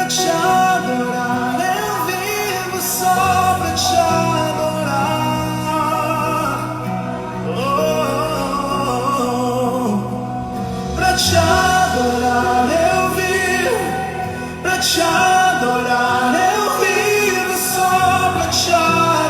te adorar, eu vivo só pra te adorar. Pra te adorar, eu vivo pra te adorar, eu vivo só pra te adorar.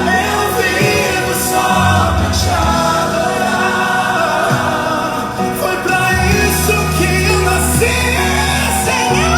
Eu vivo só pra te adorar. Foi pra isso que eu nasci, Senhor.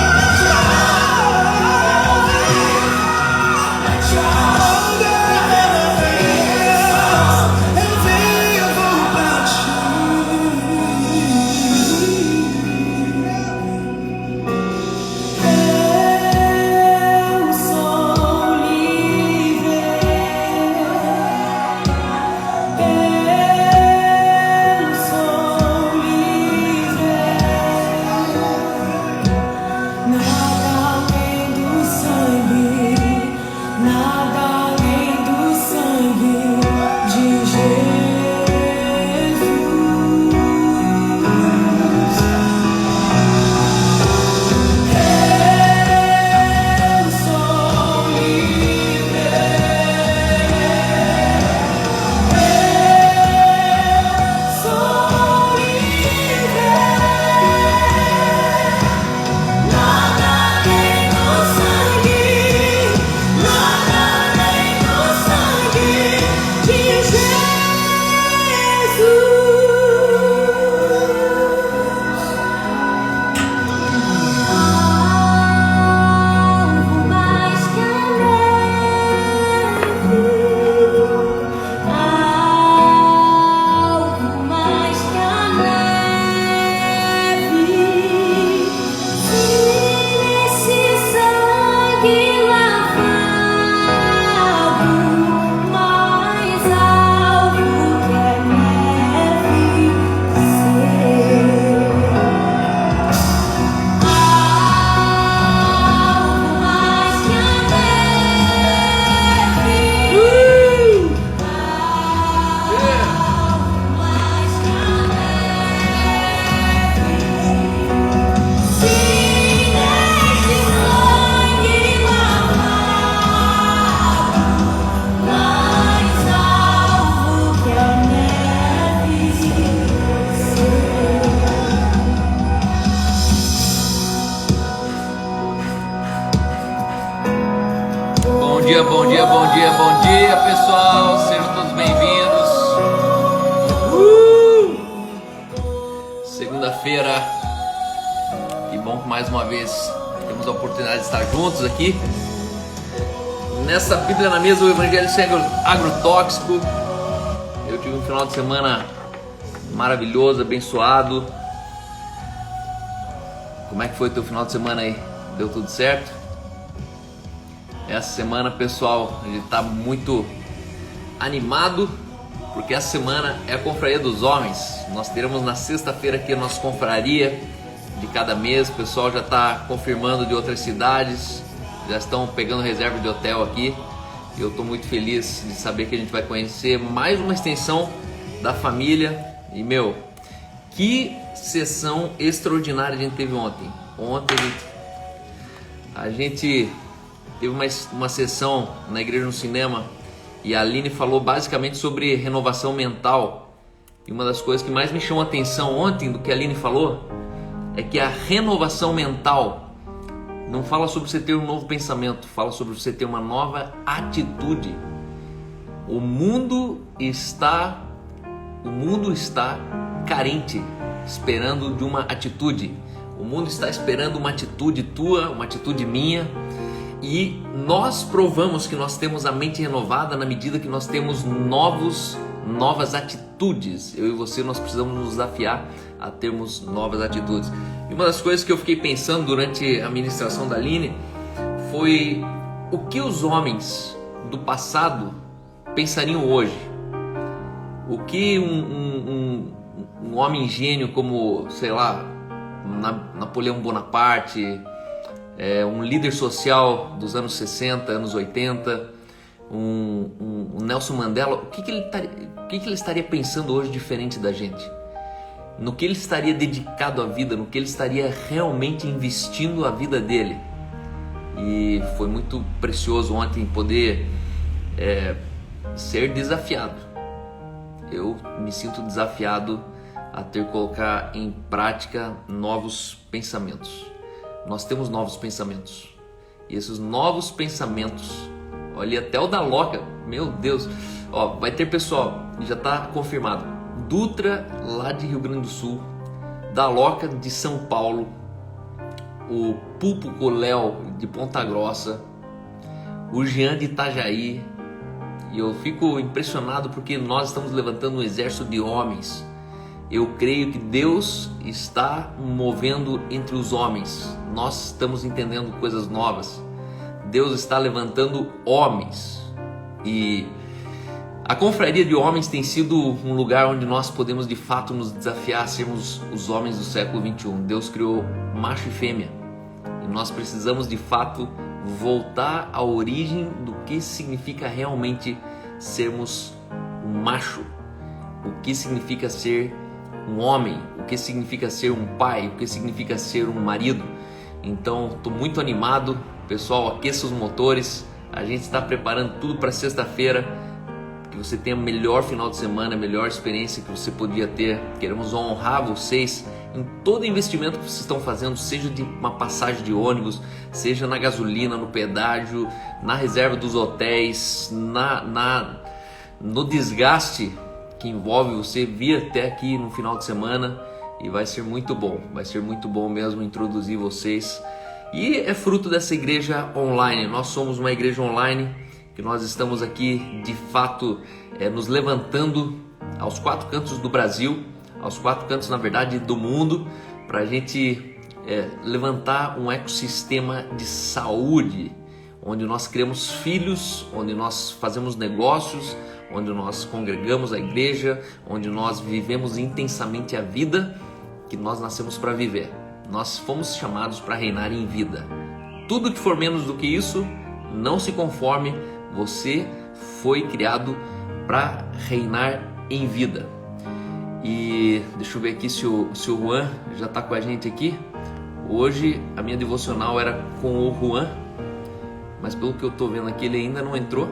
Bom dia, pessoal, sejam todos bem-vindos. Segunda-feira, que bom que mais uma vez temos a oportunidade de estar juntos aqui nessa Bíblia na Mesa, o Evangelho Sem Agrotóxico. Eu tive um final de semana maravilhoso, abençoado. Como é que foi o teu final de semana aí? Deu tudo certo? Essa semana, pessoal, a gente está muito animado, porque essa semana é a Confraria dos Homens. Nós teremos na sexta-feira aqui a nossa confraria de cada mês. O pessoal já está confirmando de outras cidades, já estão pegando reserva de hotel aqui. E eu estou muito feliz de saber que a gente vai conhecer mais uma extensão da família. E que sessão extraordinária a gente teve ontem. Ontem a gente teve uma sessão na Igreja no Cinema e a Aline falou basicamente sobre renovação mental. E uma das coisas que mais me chamou a atenção ontem do que a Aline falou é que a renovação mental não fala sobre você ter um novo pensamento, fala sobre você ter uma nova atitude. O mundo está carente, esperando de uma atitude. O mundo está esperando uma atitude tua, uma atitude minha. E nós provamos que nós temos a mente renovada na medida que nós temos novas atitudes. Eu e você, nós precisamos nos desafiar a termos novas atitudes. E uma das coisas que eu fiquei pensando durante a ministração da Aline foi o que os homens do passado pensariam hoje. O que um homem gênio como, sei lá, Napoleão Bonaparte, um líder social dos anos 60, anos 80, um Nelson Mandela, o que ele estaria pensando hoje diferente da gente? No que ele estaria dedicado à vida, no que ele estaria realmente investindo a vida dele. E foi muito precioso ontem poder ser desafiado. Eu me sinto desafiado a ter que colocar em prática novos pensamentos. Nós temos novos pensamentos. E esses novos pensamentos, olha, até o da Loca, meu Deus, ó, vai ter pessoal, já está confirmado. Dutra, lá de Rio Grande do Sul, da Loca de São Paulo, o Pulpo Coléu de Ponta Grossa, o Jean de Itajaí, e eu fico impressionado porque nós estamos levantando um exército de homens. Eu creio que Deus está movendo entre os homens, nós estamos entendendo coisas novas, Deus está levantando homens, e a confraria de homens tem sido um lugar onde nós podemos de fato nos desafiar a sermos os homens do século 21. Deus criou macho e fêmea e nós precisamos de fato voltar à origem do que significa realmente sermos um macho, o que significa ser um homem, o que significa ser um pai, o que significa ser um marido. Então estou muito animado, pessoal, aqueça os motores, a gente está preparando tudo para sexta-feira. Que você tenha o melhor final de semana, a melhor experiência que você podia ter. Queremos honrar vocês em todo investimento que vocês estão fazendo, seja de uma passagem de ônibus, seja na gasolina, no pedágio, na reserva dos hotéis, no desgaste que envolve você vir até aqui no final de semana, e vai ser muito bom mesmo introduzir vocês. E é fruto dessa igreja online. Nós somos uma igreja online que nós estamos aqui de fato nos levantando aos 4 cantos do Brasil, aos 4 cantos na verdade do mundo, para a gente levantar um ecossistema de saúde, onde nós criamos filhos, onde nós fazemos negócios, onde nós congregamos a igreja, onde nós vivemos intensamente a vida que nós nascemos para viver. Nós fomos chamados para reinar em vida. Tudo que for menos do que isso, não se conforme. Você foi criado para reinar em vida. E deixa eu ver aqui se o Juan já está com a gente aqui. Hoje a minha devocional era com o Juan, mas pelo que eu estou vendo aqui ele ainda não entrou.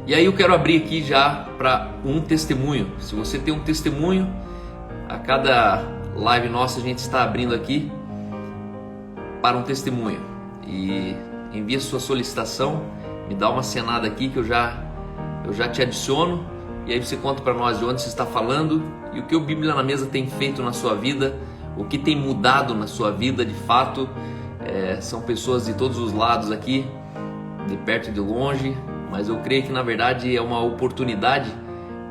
E aí eu quero abrir aqui já para um testemunho. Se você tem um testemunho, a cada live nossa a gente está abrindo aqui para um testemunho. E envia sua solicitação, me dá uma acenada aqui que eu já te adiciono, e aí você conta para nós de onde você está falando e o que o Bíblia na Mesa tem feito na sua vida, o que tem mudado na sua vida de fato. São pessoas de todos os lados aqui, de perto e de longe, mas eu creio que na verdade é uma oportunidade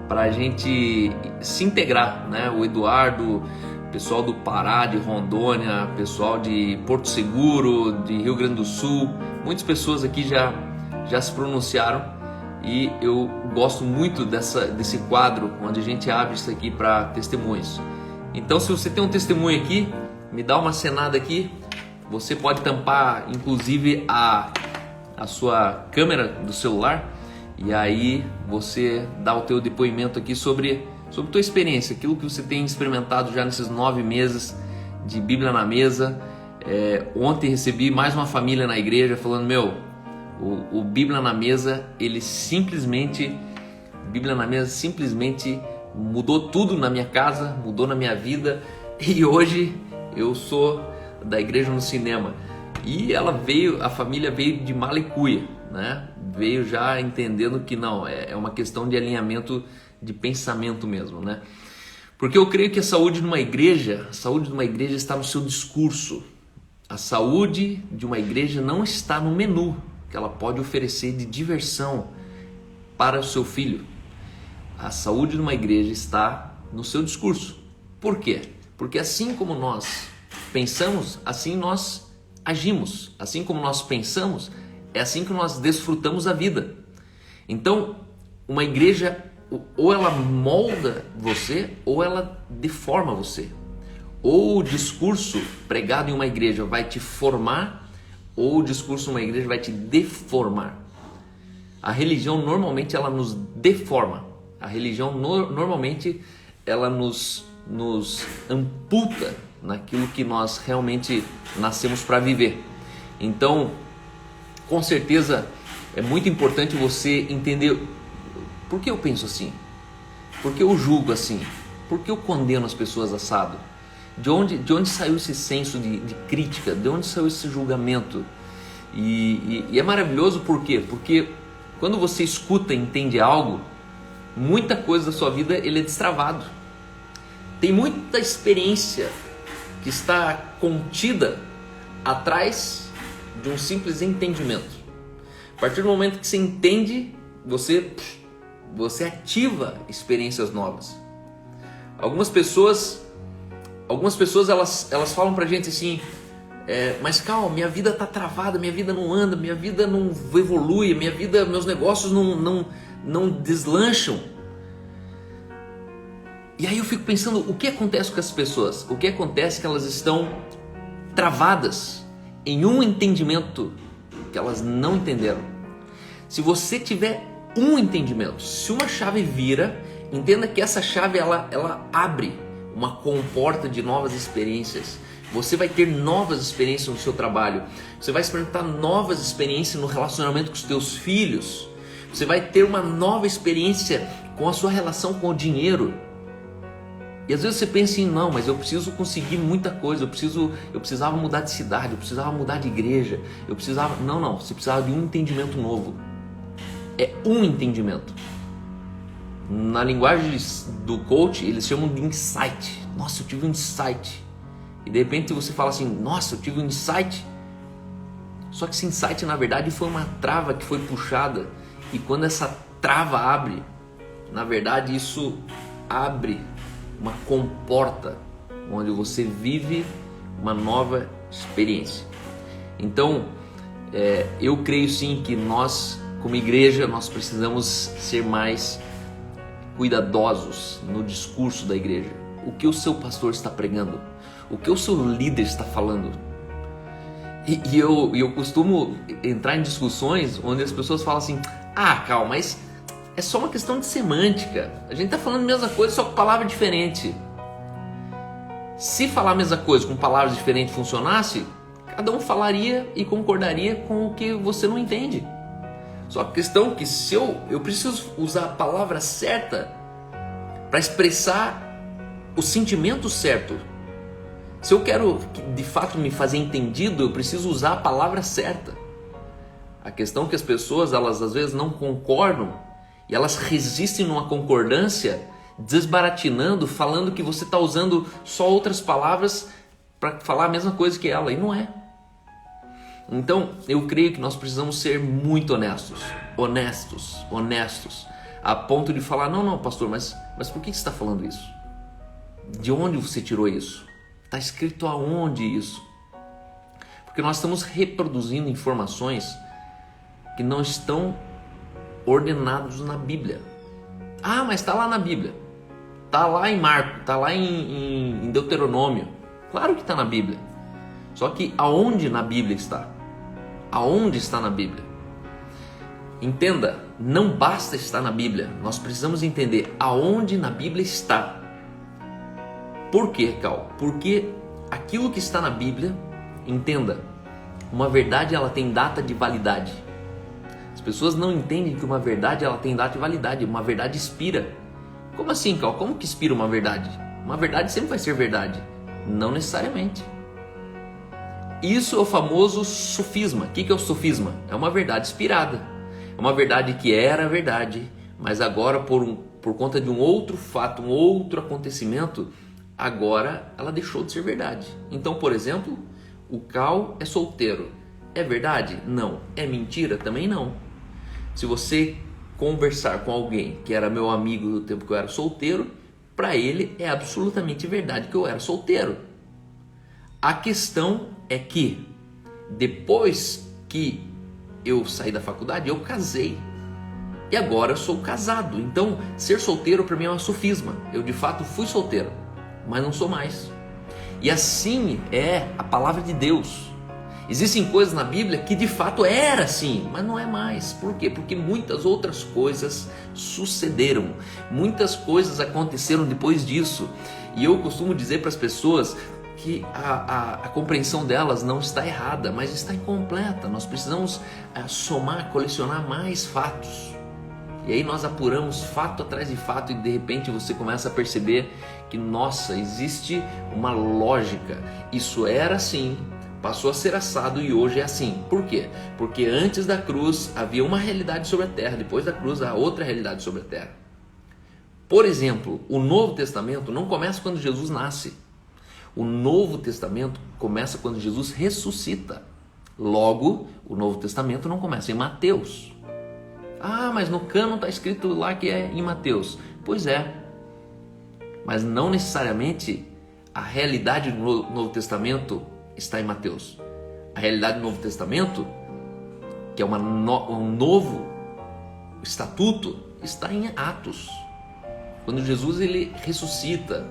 para a gente se integrar, né? O Eduardo, pessoal do Pará, de Rondônia, pessoal de Porto Seguro, de Rio Grande do Sul, muitas pessoas aqui já se pronunciaram, e eu gosto muito desse quadro onde a gente abre isso aqui para testemunhos. Então se você tem um testemunho aqui, me dá uma acenada aqui. Você pode tampar inclusive a sua câmera do celular, e aí você dá o teu depoimento aqui sobre tua experiência, aquilo que você tem experimentado já nesses 9 meses de Bíblia na Mesa. Ontem recebi mais uma família na igreja falando, o Bíblia na Mesa, Bíblia na Mesa simplesmente mudou tudo na minha casa, mudou na minha vida, e hoje eu sou da igreja no cinema. E a família veio de mala e cuia, né? Veio já entendendo que não, é uma questão de alinhamento de pensamento mesmo, né? Porque eu creio que a saúde de uma igreja está no seu discurso. A saúde de uma igreja não está no menu que ela pode oferecer de diversão para o seu filho. A saúde de uma igreja está no seu discurso. Por quê? Porque assim como nós pensamos, assim nós agimos. Assim como nós pensamos, é assim que nós desfrutamos a vida. Então, uma igreja, ou ela molda você, ou ela deforma você. Ou o discurso pregado em uma igreja vai te formar, ou o discurso em uma igreja vai te deformar. A religião normalmente ela nos deforma. A religião normalmente ela nos amputa naquilo que nós realmente nascemos para viver. Então, com certeza, é muito importante você entender por que eu penso assim, por que eu julgo assim, por que eu condeno as pessoas assado, de onde saiu esse senso de crítica, de onde saiu esse julgamento. E é maravilhoso por quê? Porque quando você escuta e entende algo, muita coisa da sua vida ele é destravado. Tem muita experiência que está contida atrás de um simples entendimento. A partir do momento que você entende, você ativa experiências novas. Algumas pessoas elas falam pra gente assim, mas calma, minha vida tá travada, minha vida não anda, minha vida não evolui, meus negócios não deslancham. E aí eu fico pensando, o que acontece com essas pessoas? O que acontece é que elas estão travadas em um entendimento que elas não entenderam. Se você tiver um entendimento, se uma chave vira, entenda que essa chave ela abre uma comporta de novas experiências. Você vai ter novas experiências no seu trabalho, você vai experimentar novas experiências no relacionamento com os teus filhos, você vai ter uma nova experiência com a sua relação com o dinheiro. E às vezes você pensa assim, não, mas eu preciso conseguir muita coisa, eu precisava mudar de cidade, eu precisava mudar de igreja, Não, você precisava de um entendimento novo. É um entendimento. Na linguagem do coach, eles chamam de insight. Nossa, eu tive um insight. E de repente você fala assim, nossa, eu tive um insight. Só que esse insight na verdade foi uma trava que foi puxada. E quando essa trava abre, na verdade isso abre uma comporta onde você vive uma nova experiência. Então, eu creio sim que nós, como igreja, nós precisamos ser mais cuidadosos no discurso da igreja. O que o seu pastor está pregando? O que o seu líder está falando? E eu costumo entrar em discussões onde as pessoas falam assim, calma, mas é só uma questão de semântica. A gente está falando a mesma coisa, só com palavra diferente. Se falar a mesma coisa com palavras diferentes funcionasse, cada um falaria e concordaria com o que você não entende. Só a questão é que se eu preciso usar a palavra certa para expressar o sentimento certo. Se eu quero de fato me fazer entendido, eu preciso usar a palavra certa. A questão é que as pessoas, elas às vezes não concordam e elas resistem numa concordância, desbaratinando, falando que você está usando só outras palavras para falar a mesma coisa que ela, e não é. Então, eu creio que nós precisamos ser muito honestos, a ponto de falar, não, pastor, mas por que você está falando isso? De onde você tirou isso? Está escrito aonde isso? Porque nós estamos reproduzindo informações que não estão ordenados na Bíblia. Mas está lá na Bíblia, está lá em Marcos, está lá em Deuteronômio. Claro que está na Bíblia. Só que aonde na Bíblia está? Aonde está na Bíblia? Entenda, não basta estar na Bíblia, nós precisamos entender aonde na Bíblia está. Por quê, Cal? Porque aquilo que está na Bíblia, entenda, uma verdade ela tem data de validade. As pessoas não entendem que uma verdade ela tem data de validade, uma verdade expira. Como assim, Cal? Como que expira uma verdade? Uma verdade sempre vai ser verdade. Não necessariamente. Isso é o famoso sofisma. O que é o sofisma? É uma verdade expirada. É uma verdade que era verdade, mas agora por conta de um outro fato, um outro acontecimento, agora ela deixou de ser verdade. Então, por exemplo, o Cal é solteiro. É verdade? Não. É mentira? Também não. Se você conversar com alguém que era meu amigo no tempo que eu era solteiro, para ele é absolutamente verdade que eu era solteiro. A questão é que depois que eu saí da faculdade, eu casei. E agora eu sou casado. Então, ser solteiro para mim é um sofisma. Eu de fato fui solteiro, mas não sou mais. E assim é a palavra de Deus. Existem coisas na Bíblia que de fato era assim, mas não é mais. Por quê? Porque muitas outras coisas sucederam, muitas coisas aconteceram depois disso. E eu costumo dizer para as pessoas que a compreensão delas não está errada, mas está incompleta. Nós precisamos somar, colecionar mais fatos. E aí nós apuramos fato atrás de fato e de repente você começa a perceber que, nossa, existe uma lógica. Isso era assim, passou a ser assado e hoje é assim. Por quê? Porque antes da cruz havia uma realidade sobre a terra, depois da cruz há outra realidade sobre a terra. Por exemplo, o Novo Testamento não começa quando Jesus nasce. O Novo Testamento começa quando Jesus ressuscita. Logo, o Novo Testamento não começa em Mateus. Ah, mas no cânon está escrito lá que é em Mateus. Pois é, mas não necessariamente a realidade do Novo Testamento está em Mateus. A realidade do Novo Testamento, que é um novo estatuto, está em Atos. Quando Jesus ele ressuscita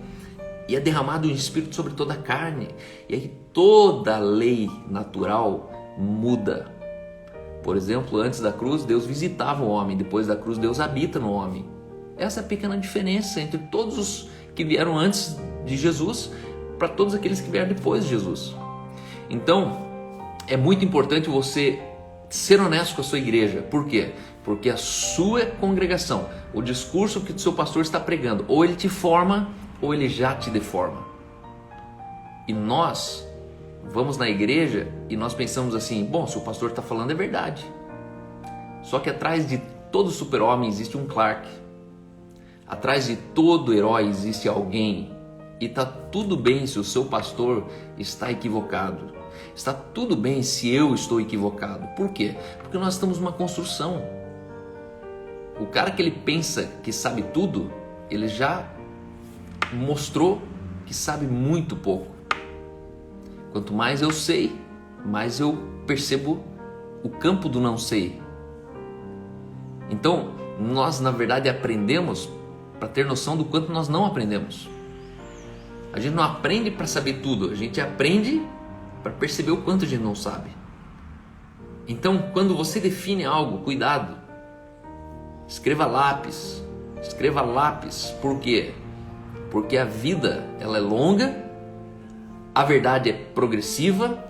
e é derramado o Espírito sobre toda a carne, e aí toda a lei natural muda. Por exemplo, antes da cruz, Deus visitava o homem, depois da cruz, Deus habita no homem. Essa é a pequena diferença entre todos os que vieram antes de Jesus para todos aqueles que vieram depois de Jesus. Então, é muito importante você ser honesto com a sua igreja. Por quê? Porque a sua congregação, o discurso que o seu pastor está pregando, ou ele te forma, ou ele já te deforma. E nós vamos na igreja e nós pensamos assim, bom, se o pastor está falando é verdade. Só que atrás de todo super-homem existe um Clark. Atrás de todo herói existe alguém. E está tudo bem se o seu pastor está equivocado. Está tudo bem se eu estou equivocado. Por quê? Porque nós estamos numa construção. O cara que ele pensa que sabe tudo, ele já mostrou que sabe muito pouco. Quanto mais eu sei, mais eu percebo o campo do não sei. Então, nós na verdade aprendemos para ter noção do quanto nós não aprendemos. A gente não aprende para saber tudo, a gente aprende para perceber o quanto a gente não sabe. Então, quando você define algo, cuidado. Escreva lápis. Escreva lápis. Por quê? Porque a vida ela é longa, a verdade é progressiva,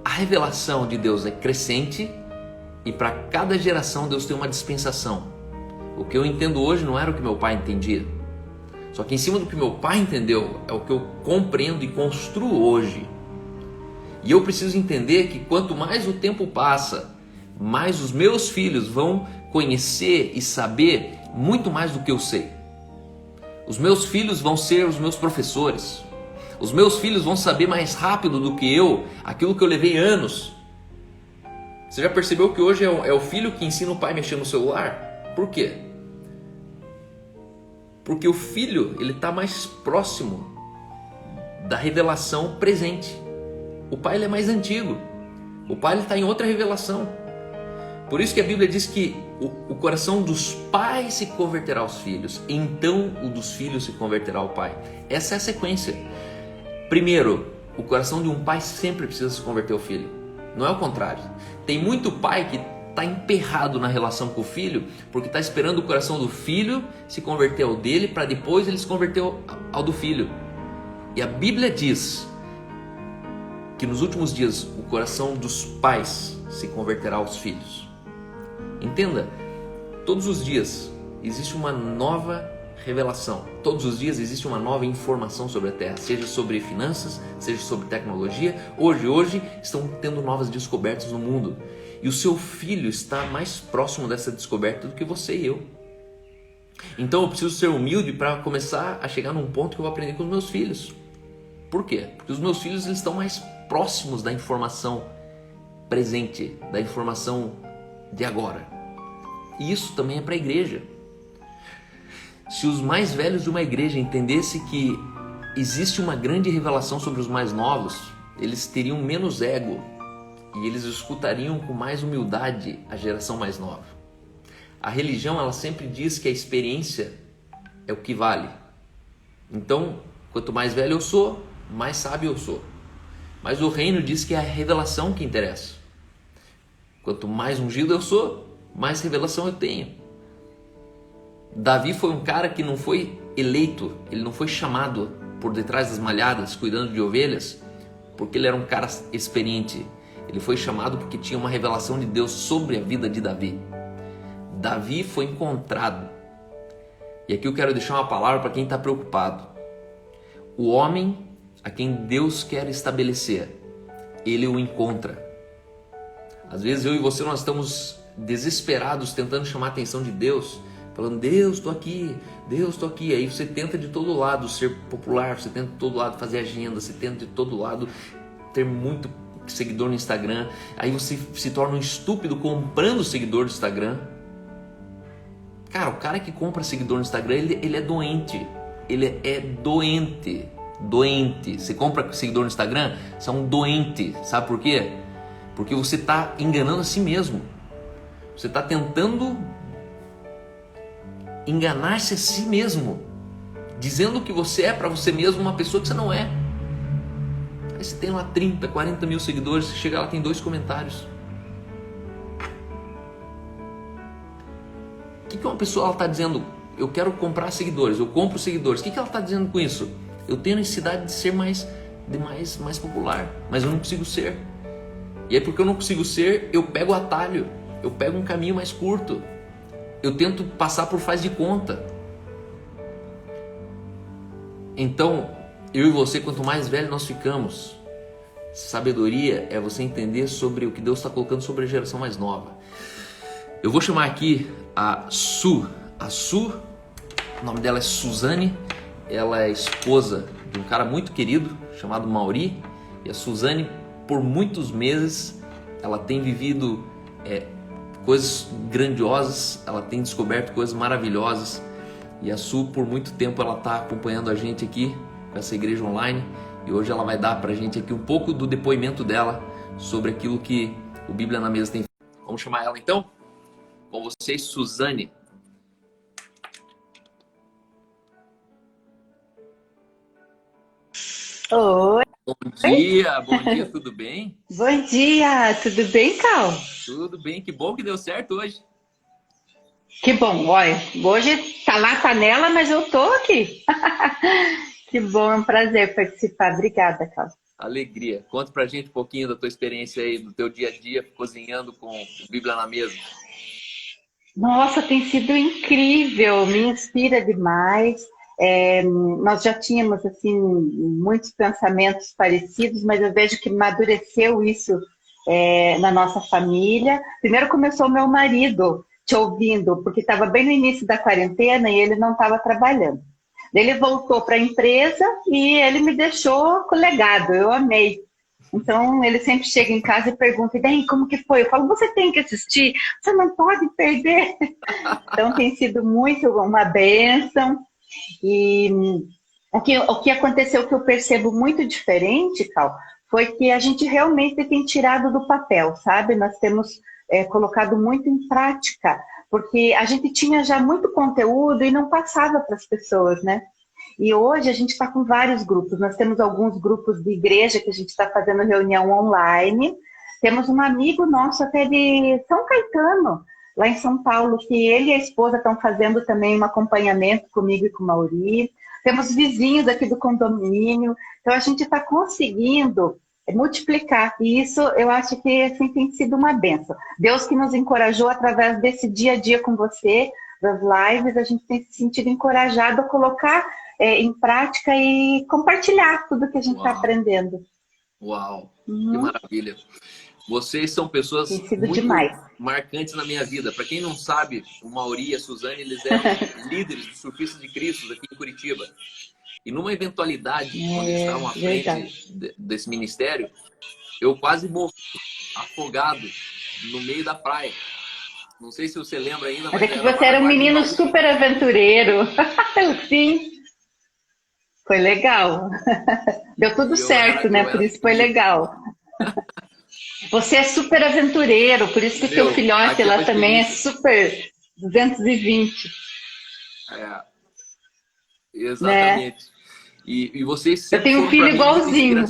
a revelação de Deus é crescente e para cada geração Deus tem uma dispensação. O que eu entendo hoje não era o que meu pai entendia. Só que em cima do que meu pai entendeu é o que eu compreendo e construo hoje. E eu preciso entender que quanto mais o tempo passa, mais os meus filhos vão conhecer e saber muito mais do que eu sei. Os meus filhos vão ser os meus professores. Os meus filhos vão saber mais rápido do que eu aquilo que eu levei anos. Você já percebeu que hoje é o filho que ensina o pai a mexer no celular? Por quê? Porque o filho ele está mais próximo da revelação presente. O pai ele é mais antigo. O pai está em outra revelação. Por isso que a Bíblia diz que o coração dos pais se converterá aos filhos, então o dos filhos se converterá ao pai. Essa é a sequência. Primeiro, o coração de um pai sempre precisa se converter ao filho. Não é o contrário. Tem muito pai que está emperrado na relação com o filho porque está esperando o coração do filho se converter ao dele para depois ele se converter ao do filho. E a Bíblia diz que nos últimos dias o coração dos pais se converterá aos filhos. Entenda, todos os dias existe uma nova revelação. Todos os dias existe uma nova informação sobre a Terra, seja sobre finanças, seja sobre tecnologia. Hoje estão tendo novas descobertas no mundo. E o seu filho está mais próximo dessa descoberta do que você e eu. Então eu preciso ser humilde para começar a chegar num ponto que eu vou aprender com os meus filhos. Por quê? Porque os meus filhos eles estão mais próximos da informação presente, da informação de agora. E isso também é para a igreja. Se os mais velhos de uma igreja entendessem que existe uma grande revelação sobre os mais novos, eles teriam menos ego e eles escutariam com mais humildade a geração mais nova. A religião ela sempre diz que a experiência é o que vale. Então, quanto mais velho eu sou, mais sábio eu sou. Mas o reino diz que é a revelação que interessa. Quanto mais ungido eu sou, mais revelação eu tenho. Davi foi um cara que não foi eleito, ele não foi chamado por detrás das malhadas, cuidando de ovelhas, porque ele era um cara experiente. Ele foi chamado porque tinha uma revelação de Deus sobre a vida de Davi. Davi foi encontrado. E aqui eu quero deixar uma palavra para quem está preocupado. O homem a quem Deus quer estabelecer, ele o encontra. Às vezes eu e você, nós estamos desesperados tentando chamar a atenção de Deus, falando, Deus, estou aqui, Deus, estou aqui. Aí você tenta de todo lado ser popular, você tenta de todo lado fazer agenda, você tenta de todo lado ter muito seguidor no Instagram. Aí você se torna um estúpido comprando seguidor do Instagram. Cara, o cara que compra seguidor no Instagram, ele é doente. Ele é doente. Doente. Você compra seguidor no Instagram, você é um doente. Sabe por quê? Porque você está enganando a si mesmo. Você está tentando enganar-se a si mesmo, dizendo que você é para você mesmo uma pessoa que você não é. Aí você tem lá 30, 40 mil seguidores, você chega lá, tem 2 comentários. O que uma pessoa está dizendo? Eu quero comprar seguidores, eu compro seguidores. O que ela está dizendo com isso? Eu tenho necessidade de ser mais popular, mas eu não consigo ser. E aí, porque eu não consigo ser, eu pego o atalho, eu pego um caminho mais curto. Eu tento passar por faz de conta. Então, eu e você, quanto mais velho nós ficamos, sabedoria é você entender sobre o que Deus está colocando sobre a geração mais nova. Eu vou chamar aqui a Su. A Su, o nome dela é Suzane. Ela é esposa de um cara muito querido chamado Mauri. E a Suzane, por muitos meses, ela tem vivido coisas grandiosas, ela tem descoberto coisas maravilhosas. E a Su, por muito tempo, ela está acompanhando a gente aqui com essa igreja online. E hoje ela vai dar para a gente aqui um pouco do depoimento dela sobre aquilo que o Bíblia na Mesa tem. Vamos chamar ela então? Com vocês, Suzane. Oi. Bom dia, tudo bem? Bom dia, tudo bem, Cal? Tudo bem, que bom que deu certo hoje. Que bom, olha, hoje tá lá a panela, mas eu tô aqui. Que bom, é um prazer participar. Obrigada, Cal. Alegria. Conta pra gente um pouquinho da tua experiência aí, do teu dia a dia, cozinhando com Bíblia na Mesa. Nossa, tem sido incrível, me inspira demais. Nós já tínhamos assim muitos pensamentos parecidos, mas eu vejo que amadureceu isso na nossa família. Primeiro começou meu marido te ouvindo, porque estava bem no início da quarentena e ele não estava trabalhando. Ele voltou para a empresa e ele me deixou com o legado, eu amei. Então ele sempre chega em casa e pergunta, e daí, como que foi? Eu falo, você tem que assistir, você não pode perder. Então tem sido muito uma bênção. E o que aconteceu que eu percebo muito diferente, Cal, foi que a gente realmente tem tirado do papel, sabe? Nós temos colocado muito em prática, porque a gente tinha já muito conteúdo e não passava para as pessoas, né? E hoje a gente está com vários grupos. Nós temos alguns grupos de igreja que a gente está fazendo reunião online. Temos um amigo nosso até de São Caetano, lá em São Paulo, que ele e a esposa estão fazendo também um acompanhamento comigo e com o Mauri. Temos vizinhos aqui do condomínio. Então, a gente está conseguindo multiplicar. E isso, eu acho que assim, tem sido uma bênção. Deus que nos encorajou através desse dia a dia com você, das lives, a gente tem se sentido encorajado a colocar em prática e compartilhar tudo que a gente está aprendendo. Uau, que maravilha. Vocês são pessoas muito marcantes na minha vida. Para quem não sabe, o Mauri e a Suzane, eles eram líderes de surfistas de Cristo aqui em Curitiba. E numa eventualidade, quando eles estavam à frente desse ministério, eu quase morri afogado no meio da praia. Não sei se você lembra ainda, mas é que você era um menino super aventureiro. Sim. Foi legal. Deu tudo certo, né? Por isso foi legal. Você é super aventureiro, por isso que teu filhote lá também é super 220. Exatamente. Né? E vocês sempre. Eu tenho um filho igualzinho. Né?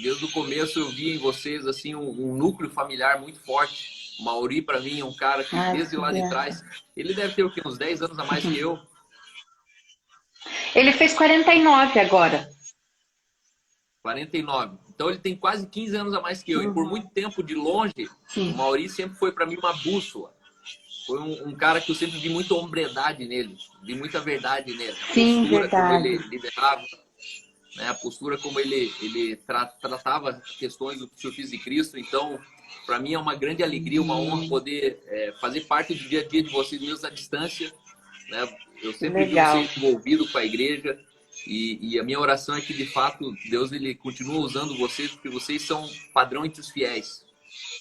desde o começo eu vi em vocês assim um núcleo familiar muito forte. O Mauri, para mim, é um cara que Ai, desde que lá de graça. trás, ele deve ter o quê? Uns 10 anos a mais que eu. Ele fez 49 agora. 49. Então ele tem quase 15 anos a mais que eu. E por Uhum. muito tempo de longe, o Sim, Mauri sempre foi para mim uma bússola. Foi um cara que eu sempre vi muita hombridade nele, vi muita verdade nele. A sim, postura como verdade. ele liderava, né? A postura como ele tratava questões do Senhor de Cristo. Então, para mim é uma grande alegria, uma honra poder fazer parte do dia a dia de vocês, mesmo à distância, né? Eu Que sempre vi legal. vocês envolvidos com a igreja e a minha oração é que, de fato, Deus ele continua usando vocês, porque vocês são padrão entre os fiéis.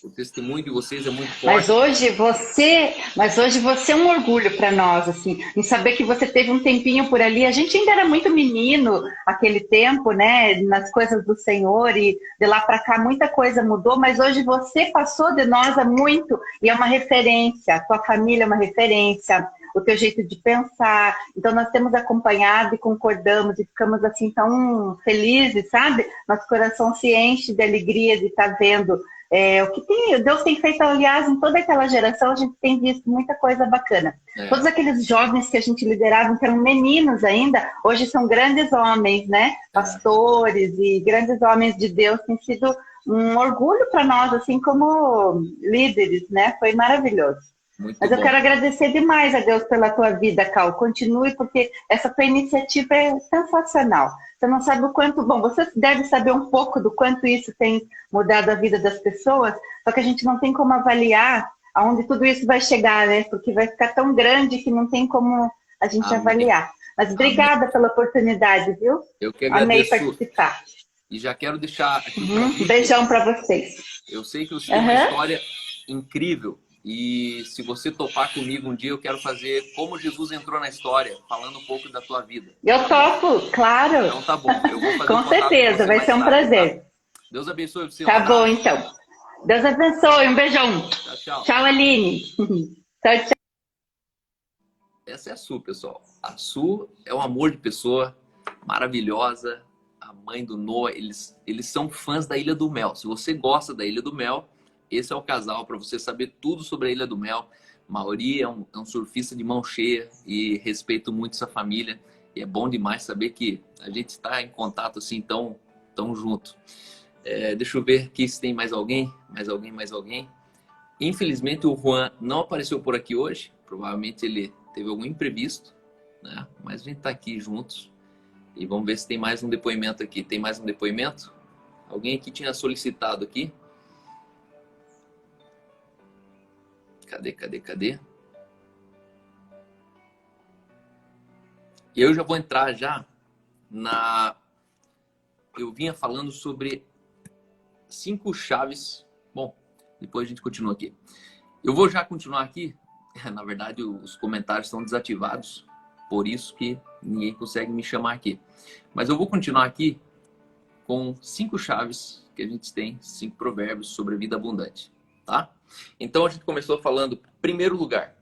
O testemunho de vocês é muito Mas forte. hoje você é um orgulho para nós, assim, em saber que você teve um tempinho por ali. A gente ainda era muito menino aquele tempo, né, nas coisas do Senhor e de lá para cá muita coisa mudou, mas hoje você passou de nós há muito e é uma referência. A tua família é uma referência, o teu jeito de pensar. Então nós temos acompanhado e concordamos e ficamos assim tão felizes, sabe? Nosso coração se enche de alegria de estar vendo o que Deus tem feito, aliás, em toda aquela geração, a gente tem visto muita coisa bacana. Todos É, aqueles jovens que a gente liderava, que eram meninos ainda, hoje são grandes homens, né? é, Pastores e grandes homens de Deus, tem sido um orgulho para nós, assim como líderes, né? Foi maravilhoso. muito Mas eu quero bom. agradecer demais a Deus pela tua vida, Cal. Continue, porque essa tua iniciativa é sensacional. Você não sabe o quanto, bom, você deve saber um pouco do quanto isso tem mudado a vida das pessoas, só que a gente não tem como avaliar aonde tudo isso vai chegar, né? Porque vai ficar tão grande que não tem como a gente Amém. avaliar. Mas Amém. obrigada pela oportunidade, viu? Eu que Amei agradeço participar. e já quero deixar aqui o Uhum. convite. Beijão para vocês. Eu sei que você tem uma Uhum. história incrível e se você topar comigo um dia, eu quero fazer como Jesus entrou na história, falando um pouco da tua vida, Eu tá bom? topo, claro. Então tá bom, eu vou fazer um Com contato com certeza, você vai mais ser um tarde, tá? prazer. Deus abençoe você, um Tá bom, abraço. então. Deus abençoe. Um beijão. Tchau, tchau. Tchau, Aline. Tchau, tchau. Essa é a Su, pessoal. A Su é um amor de pessoa, maravilhosa. A mãe do Noah, eles são fãs da Ilha do Mel. Se você gosta da Ilha do Mel, esse é o casal para você saber tudo sobre a Ilha do Mel. Mauri é um surfista de mão cheia e respeito muito essa família. E é bom demais saber que a gente está em contato assim tão junto. Deixa eu ver aqui se tem mais alguém. Mais alguém, mais alguém. Infelizmente o Juan não apareceu por aqui hoje. Provavelmente ele teve algum imprevisto, né? Mas a gente está aqui juntos. E vamos ver se tem mais um depoimento aqui. Tem mais um depoimento? Alguém aqui tinha solicitado aqui? Cadê? Eu já vou entrar já na... Eu vinha falando sobre 5 chaves. Bom, depois a gente continua aqui. Eu vou já continuar aqui. Na verdade, os comentários estão desativados. Por isso que ninguém consegue me chamar aqui. Mas eu vou continuar aqui com 5 chaves que a gente tem, 5 provérbios sobre a vida abundante, tá? Então a gente começou falando, em primeiro lugar,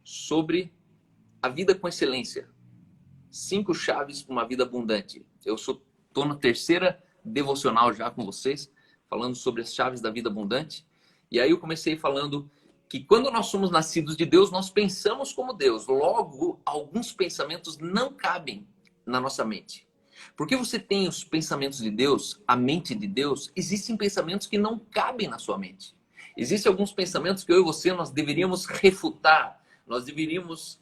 sobre a vida com excelência. 5 chaves para uma vida abundante. Eu estou na terceira devocional já com vocês, falando sobre as chaves da vida abundante. E aí eu comecei falando que quando nós somos nascidos de Deus, nós pensamos como Deus. Logo, alguns pensamentos não cabem na nossa mente. Porque você tem os pensamentos de Deus, a mente de Deus, existem pensamentos que não cabem na sua mente. Existem alguns pensamentos que eu e você, nós deveríamos refutar. Nós deveríamos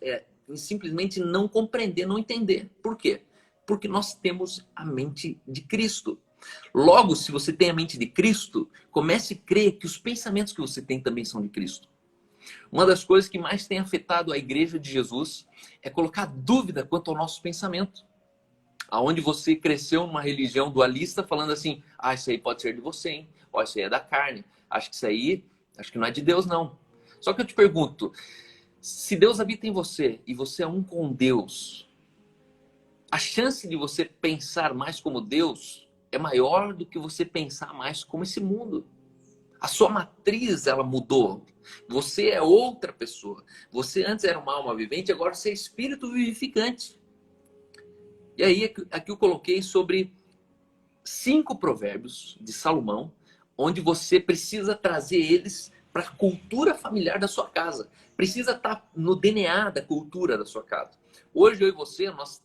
simplesmente não compreender, não entender. Por quê? Porque nós temos a mente de Cristo. Logo, se você tem a mente de Cristo, comece a crer que os pensamentos que você tem também são de Cristo. Uma das coisas que mais tem afetado a igreja de Jesus é colocar dúvida quanto ao nosso pensamento. Aonde você cresceu numa religião dualista falando assim, isso aí pode ser de você, hein? Isso aí é da carne. Acho que não é de Deus, não. Só que eu te pergunto, se Deus habita em você e você é um com Deus, a chance de você pensar mais como Deus é maior do que você pensar mais como esse mundo. A sua matriz, ela mudou. Você é outra pessoa. Você antes era uma alma vivente, agora você é espírito vivificante. E aí, aqui eu coloquei sobre 5 provérbios de Salomão, onde você precisa trazer eles para a cultura familiar da sua casa. Precisa estar no DNA da cultura da sua casa. Hoje eu e você, nós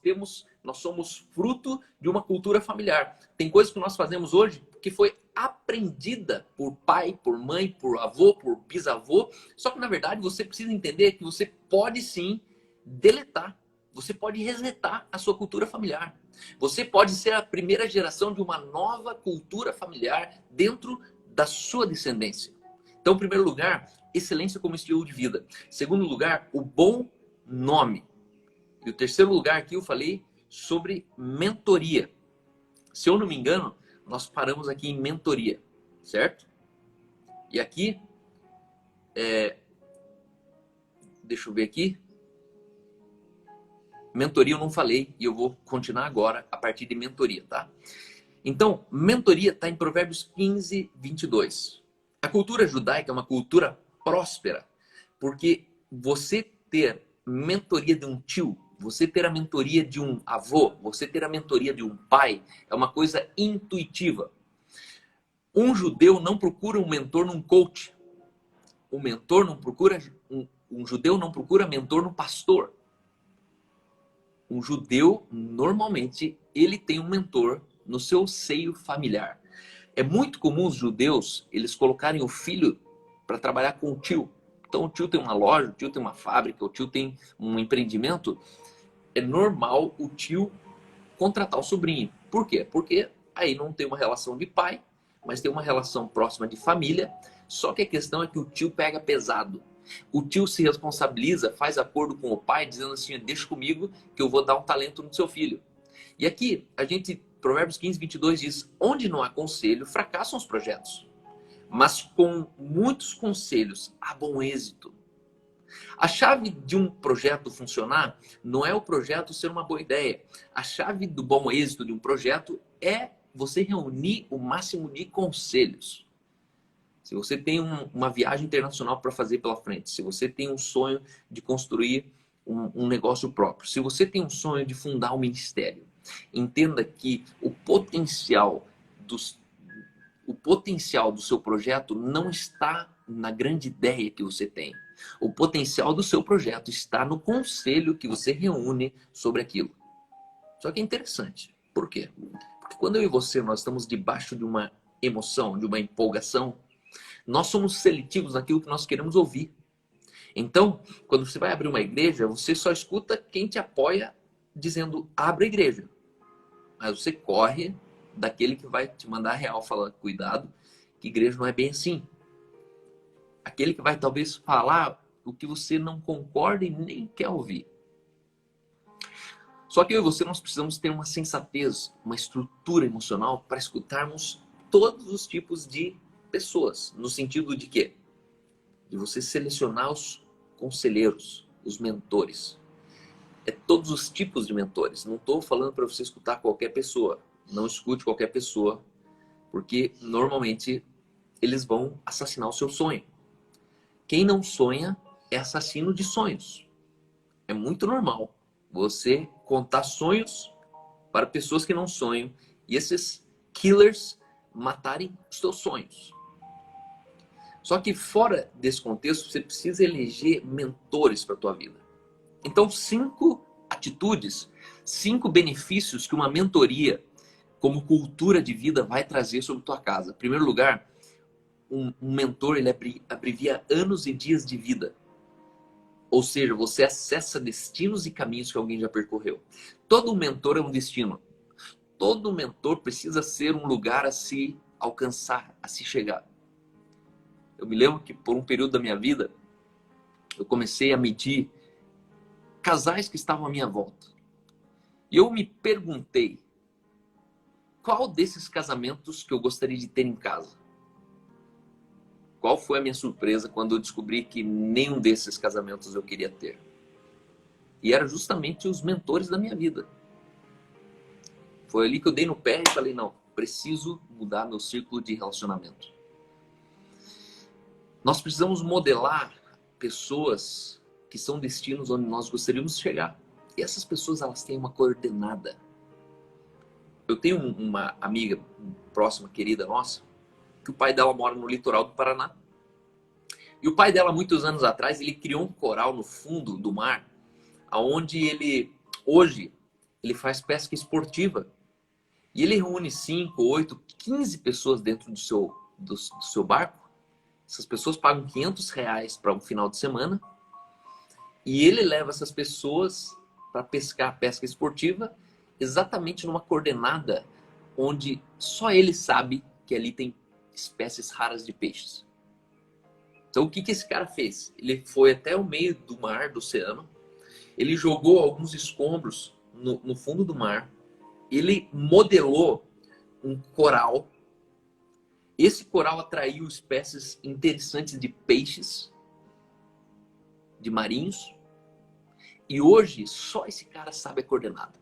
somos fruto de uma cultura familiar. Tem coisas que nós fazemos hoje que foi aprendida por pai, por mãe, por avô, por bisavô. Só que na verdade você precisa entender que você pode sim deletar. Você pode resetar a sua cultura familiar. Você pode ser a primeira geração de uma nova cultura familiar dentro da sua descendência. Então, em primeiro lugar, excelência como estilo de vida. Segundo lugar, o bom nome. E o terceiro lugar aqui eu falei sobre mentoria. Se eu não me engano, nós paramos aqui em mentoria, certo? E aqui, deixa eu ver aqui. Mentoria eu não falei e eu vou continuar agora a partir de mentoria, tá? Então, mentoria está em Provérbios 15, 22. A cultura judaica é uma cultura próspera, porque você ter mentoria de um tio, você ter a mentoria de um avô, você ter a mentoria de um pai, é uma coisa intuitiva. Um judeu não procura um mentor num coach. Um judeu não procura mentor no pastor. Um judeu, normalmente, ele tem um mentor no seu seio familiar. É muito comum os judeus, eles colocarem o filho para trabalhar com o tio. Então o tio tem uma loja, o tio tem uma fábrica, o tio tem um empreendimento. É normal o tio contratar o sobrinho. Por quê? Porque aí não tem uma relação de pai, mas tem uma relação próxima de família. Só que a questão é que o tio pega pesado. O tio se responsabiliza, faz acordo com o pai, dizendo assim, deixa comigo que eu vou dar um talento no seu filho. E aqui, Provérbios 15, 22 diz, onde não há conselho, fracassam os projetos. Mas com muitos conselhos, há bom êxito. A chave de um projeto funcionar não é o projeto ser uma boa ideia. A chave do bom êxito de um projeto é você reunir o máximo de conselhos. Se você tem uma viagem internacional para fazer pela frente, se você tem um sonho de construir um negócio próprio, se você tem um sonho de fundar um ministério, entenda que o potencial do seu projeto não está na grande ideia que você tem. O potencial do seu projeto está no conselho que você reúne sobre aquilo. Só que é interessante. Por quê? Porque quando eu e você nós estamos debaixo de uma emoção, de uma empolgação, nós somos seletivos naquilo que nós queremos ouvir. Então, quando você vai abrir uma igreja, você só escuta quem te apoia dizendo, abra a igreja. Mas você corre daquele que vai te mandar real, falar, cuidado, que igreja não é bem assim. Aquele que vai talvez falar o que você não concorda e nem quer ouvir. Só que eu e você, nós precisamos ter uma sensatez, uma estrutura emocional para escutarmos todos os tipos de pessoas. No sentido de quê? De você selecionar os conselheiros, os mentores. É todos os tipos de mentores. Não estou falando para você escutar qualquer pessoa. Não escute qualquer pessoa, porque normalmente eles vão assassinar o seu sonho. Quem não sonha é assassino de sonhos. É muito normal você contar sonhos para pessoas que não sonham e esses killers matarem os seus sonhos. Só que fora desse contexto, você precisa eleger mentores para a tua vida. Então, 5 atitudes, 5 benefícios que uma mentoria como cultura de vida vai trazer sobre a tua casa. Em primeiro lugar, um mentor ele abrevia anos e dias de vida. Ou seja, você acessa destinos e caminhos que alguém já percorreu. Todo mentor é um destino. Todo mentor precisa ser um lugar a se alcançar, a se chegar. Eu me lembro que por um período da minha vida, eu comecei a medir casais que estavam à minha volta. E eu me perguntei, qual desses casamentos que eu gostaria de ter em casa? Qual foi a minha surpresa quando eu descobri que nenhum desses casamentos eu queria ter? E eram justamente os mentores da minha vida. Foi ali que eu dei no pé e falei, não, preciso mudar meu círculo de relacionamento. Nós precisamos modelar pessoas que são destinos onde nós gostaríamos de chegar. E essas pessoas, elas têm uma coordenada. Eu tenho uma amiga próxima, querida nossa, que o pai dela mora no litoral do Paraná. E o pai dela, muitos anos atrás, ele criou um coral no fundo do mar, aonde hoje, ele faz pesca esportiva. E ele reúne 5, 8, 15 pessoas dentro do seu barco. Essas pessoas pagam R$ 500 para um final de semana. E ele leva essas pessoas para pescar pesca esportiva exatamente numa coordenada onde só ele sabe que ali tem espécies raras de peixes. Então o que esse cara fez? Ele foi até o meio do mar, do oceano. Ele jogou alguns escombros no fundo do mar. Ele modelou um coral. Esse coral atraiu espécies interessantes de peixes, de marinhos. E hoje, só esse cara sabe a coordenada.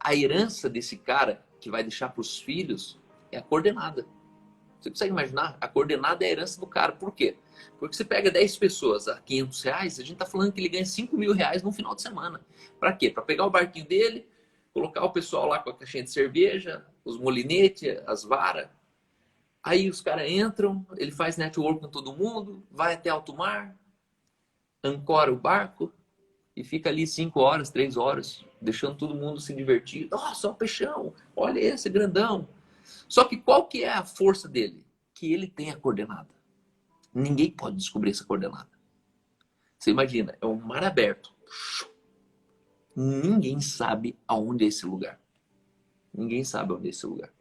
A herança desse cara, que vai deixar para os filhos, é a coordenada. Você consegue imaginar? A coordenada é a herança do cara. Por quê? Porque você pega 10 pessoas a R$ 500, a gente está falando que ele ganha R$ 5.000 no final de semana. Para quê? Para pegar o barquinho dele, colocar o pessoal lá com a caixinha de cerveja, os molinetes, as varas. Aí os caras entram, ele faz network com todo mundo, vai até alto mar, ancora o barco e fica ali 5 horas, 3 horas, deixando todo mundo se divertir. Nossa, o peixão, olha esse grandão. Só que qual que é a força dele? Que ele tem a coordenada. Ninguém pode descobrir essa coordenada. Você imagina, é um mar aberto. Ninguém sabe aonde é esse lugar. Ninguém sabe onde é esse lugar.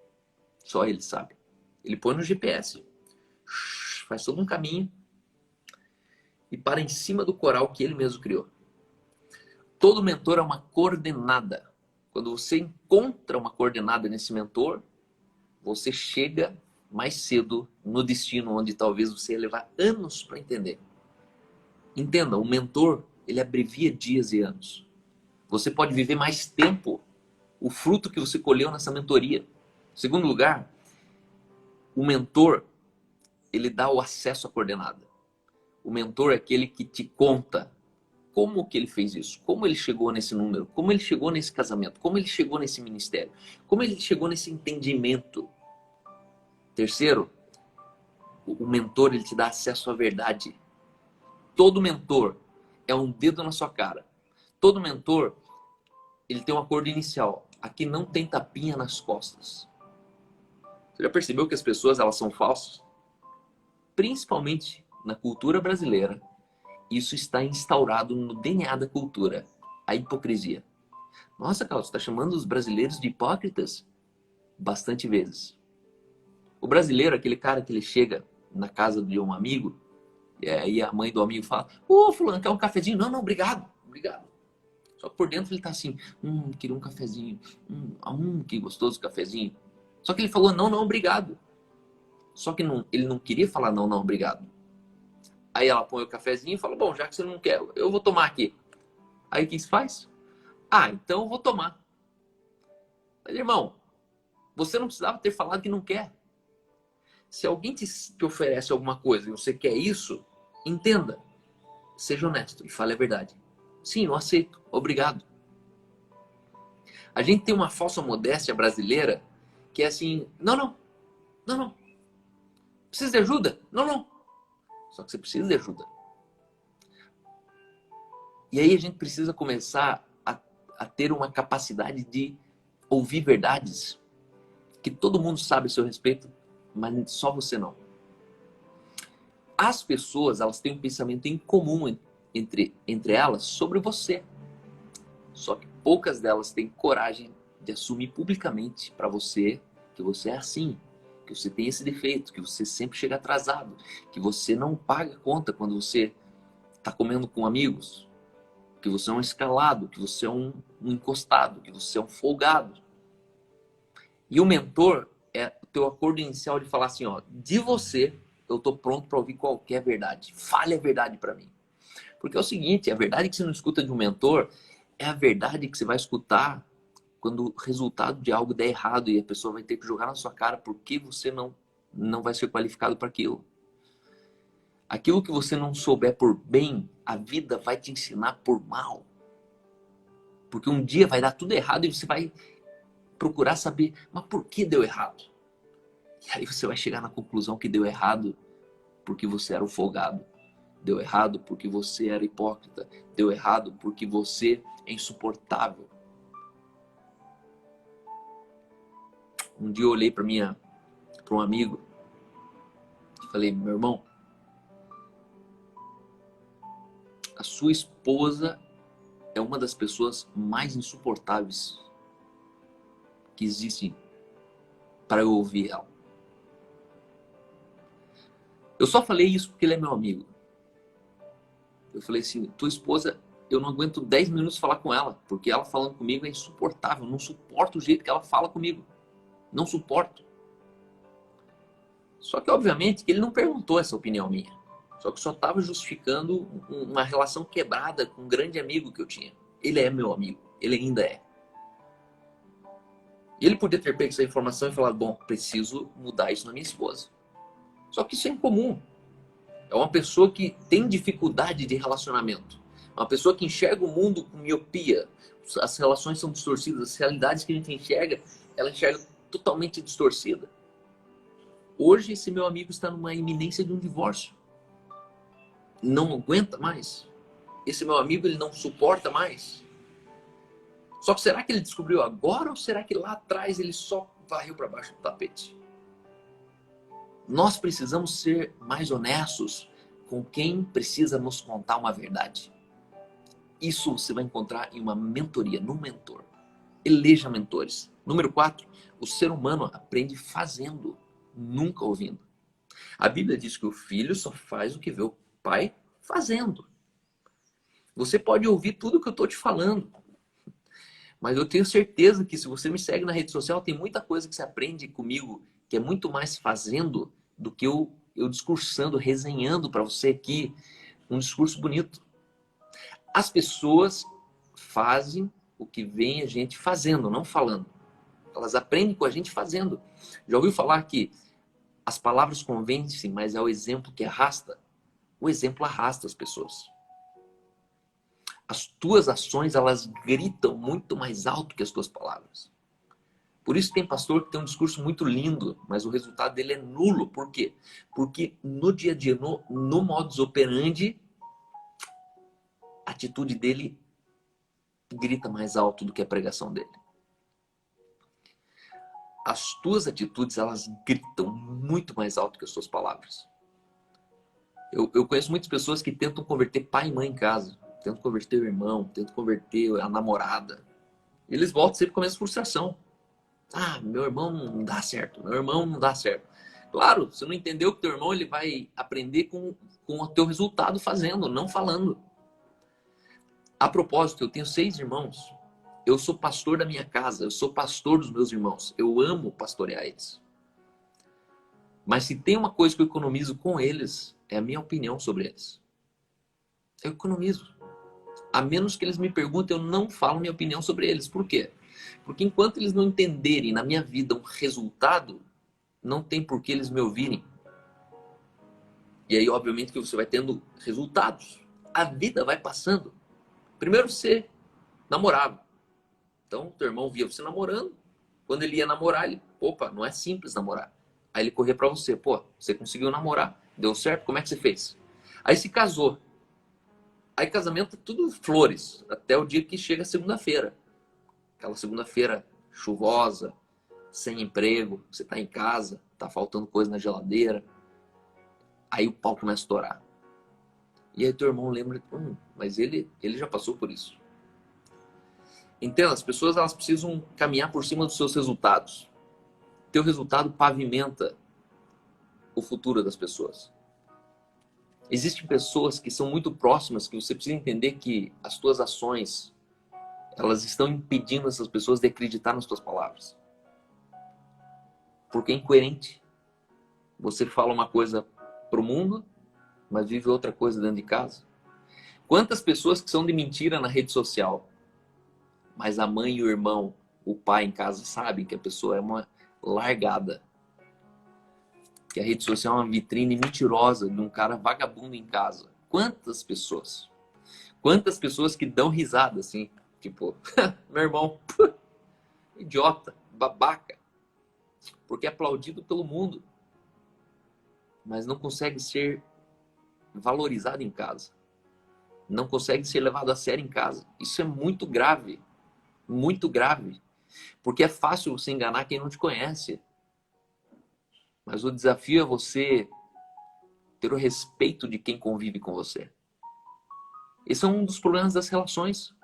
Só ele sabe. Ele põe no GPS, faz todo um caminho e para em cima do coral que ele mesmo criou. Todo mentor é uma coordenada. Quando você encontra uma coordenada nesse mentor, você chega mais cedo no destino onde talvez você ia levar anos para entender. Entenda, o mentor, ele abrevia dias e anos. Você pode viver mais tempo o fruto que você colheu nessa mentoria. Em segundo lugar, o mentor, ele dá o acesso à coordenada. O mentor é aquele que te conta como que ele fez isso, como ele chegou nesse número, como ele chegou nesse casamento, como ele chegou nesse ministério, como ele chegou nesse entendimento. Terceiro, o mentor, ele te dá acesso à verdade. Todo mentor é um dedo na sua cara. Todo mentor, ele tem um acordo inicial. Aqui não tem tapinha nas costas. Você já percebeu que as pessoas, elas são falsas? Principalmente na cultura brasileira, isso está instaurado no DNA da cultura. A hipocrisia. Nossa, Carlos, você está chamando os brasileiros de hipócritas? Bastante vezes. O brasileiro, aquele cara que ele chega na casa de um amigo, e aí a mãe do amigo fala: ô, fulano, quer um cafezinho? Não, não, obrigado, obrigado. Só que por dentro ele tá assim: queria um cafezinho. Que gostoso cafezinho. Só que ele falou: não, não, obrigado. Só que ele não queria falar não, não, obrigado. Aí ela põe o cafezinho e fala: bom, já que você não quer, eu vou tomar aqui. Aí o que se faz? Então eu vou tomar. Mas, irmão, você não precisava ter falado que não quer. Se alguém te oferece alguma coisa e você quer isso, entenda. Seja honesto e fale a verdade. Sim, eu aceito. Obrigado. A gente tem uma falsa modéstia brasileira que é assim: não, não, não, não. Precisa de ajuda? Não, não. Só que você precisa de ajuda. E aí a gente precisa começar a ter uma capacidade de ouvir verdades que todo mundo sabe a seu respeito, mas só você não. As pessoas, elas têm um pensamento em comum entre elas sobre você. Só que poucas delas têm coragem de assumir publicamente para você que você é assim, que você tem esse defeito, que você sempre chega atrasado, que você não paga conta quando você está comendo com amigos, que você é um escalado, que você é um encostado, que você é um folgado. E o mentor é o teu acordo inicial de falar assim: ó, de você eu estou pronto para ouvir qualquer verdade. Fale a verdade para mim. Porque é o seguinte, a verdade que você não escuta de um mentor é a verdade que você vai escutar quando o resultado de algo der errado e a pessoa vai ter que jogar na sua cara porque você não vai ser qualificado para aquilo. Aquilo que você não souber por bem, a vida vai te ensinar por mal. Porque um dia vai dar tudo errado e você vai procurar saber, mas por que deu errado? E aí você vai chegar na conclusão que deu errado porque você era um folgado. Deu errado porque você era hipócrita. Deu errado porque você é insuportável. Um dia eu olhei para um amigo e falei, meu irmão, a sua esposa é uma das pessoas mais insuportáveis que existem para eu ouvir ela. Eu só falei isso porque ele é meu amigo. Eu falei assim, tua esposa, eu não aguento 10 minutos falar com ela, porque ela falando comigo é insuportável. Eu não suporto o jeito que ela fala comigo. Não suporto. Só que, obviamente, que ele não perguntou essa opinião minha. Só que só estava justificando uma relação quebrada com um grande amigo que eu tinha. Ele é meu amigo. Ele ainda é. E ele podia ter pego essa informação e falado, bom, preciso mudar isso na minha esposa. Só que isso é incomum. É uma pessoa que tem dificuldade de relacionamento. Uma pessoa que enxerga o mundo com miopia. As relações são distorcidas. As realidades que a gente enxerga, ela enxerga totalmente distorcida. Hoje esse meu amigo está numa iminência de um divórcio. Não aguenta mais. Esse meu amigo, ele não suporta mais. Só que será que ele descobriu agora ou será que lá atrás ele só varreu para baixo do tapete? Nós precisamos ser mais honestos com quem precisa nos contar uma verdade. Isso você vai encontrar em uma mentoria, num mentor. Eleja mentores. Número 4, o ser humano aprende fazendo, nunca ouvindo. A Bíblia diz que o filho só faz o que vê o pai fazendo. Você pode ouvir tudo o que eu estou te falando, mas eu tenho certeza que se você me segue na rede social, tem muita coisa que você aprende comigo, que é muito mais fazendo do que eu discursando, resenhando para você aqui um discurso bonito. As pessoas fazem o que vem a gente fazendo, não falando. Elas aprendem com a gente fazendo. Já ouviu falar que as palavras convencem, mas é o exemplo que arrasta? O exemplo arrasta as pessoas. As tuas ações, elas gritam muito mais alto que as tuas palavras. Por isso tem pastor que tem um discurso muito lindo, mas o resultado dele é nulo. Por quê? Porque no dia a dia, no modus operandi, a atitude dele grita mais alto do que a pregação dele. As tuas atitudes, elas gritam muito mais alto que as tuas palavras. Eu conheço muitas pessoas que tentam converter pai e mãe em casa. Tentam converter o irmão, tentam converter a namorada. Eles voltam sempre com a mesma frustração. Ah, meu irmão não dá certo, meu irmão não dá certo. Claro, você não entendeu que teu irmão ele vai aprender com o teu resultado fazendo, não falando. A propósito, eu tenho 6 irmãos. Eu sou pastor da minha casa, eu sou pastor dos meus irmãos. Eu amo pastorear eles. Mas se tem uma coisa que eu economizo com eles, é a minha opinião sobre eles. Eu economizo. A menos que eles me perguntem, eu não falo minha opinião sobre eles. Por quê? Porque enquanto eles não entenderem na minha vida um resultado, não tem por que eles me ouvirem. E aí, obviamente, que você vai tendo resultados. A vida vai passando. Primeiro você namorava. Então, teu irmão via você namorando. Quando ele ia namorar, ele, opa, não é simples namorar. Aí ele corria pra você, pô, você conseguiu namorar, deu certo, como é que você fez? Aí se casou. Aí casamento tudo flores, até o dia que chega a segunda-feira. Aquela segunda-feira chuvosa, sem emprego, você tá em casa, tá faltando coisa na geladeira. Aí o pau começa a estourar. E aí teu irmão lembra, mas ele já passou por isso. Entenda, as pessoas elas precisam caminhar por cima dos seus resultados. Teu resultado pavimenta o futuro das pessoas. Existem pessoas que são muito próximas que você precisa entender que as tuas ações elas estão impedindo essas pessoas de acreditar nas tuas palavras. Porque é incoerente. Você fala uma coisa pro mundo, mas vive outra coisa dentro de casa. Quantas pessoas que são de mentira na rede social, mas a mãe e o irmão, o pai em casa sabem que a pessoa é uma largada. Que a rede social é uma vitrine mentirosa de um cara vagabundo em casa. Quantas pessoas? Quantas pessoas que dão risada assim, tipo, meu irmão, idiota, babaca, porque é aplaudido pelo mundo, mas não consegue ser valorizado em casa. Não consegue ser levado a sério em casa. Isso é muito grave. Muito grave. Porque é fácil você enganar quem não te conhece. Mas o desafio é você ter o respeito de quem convive com você. Esse é um dos problemas das relações.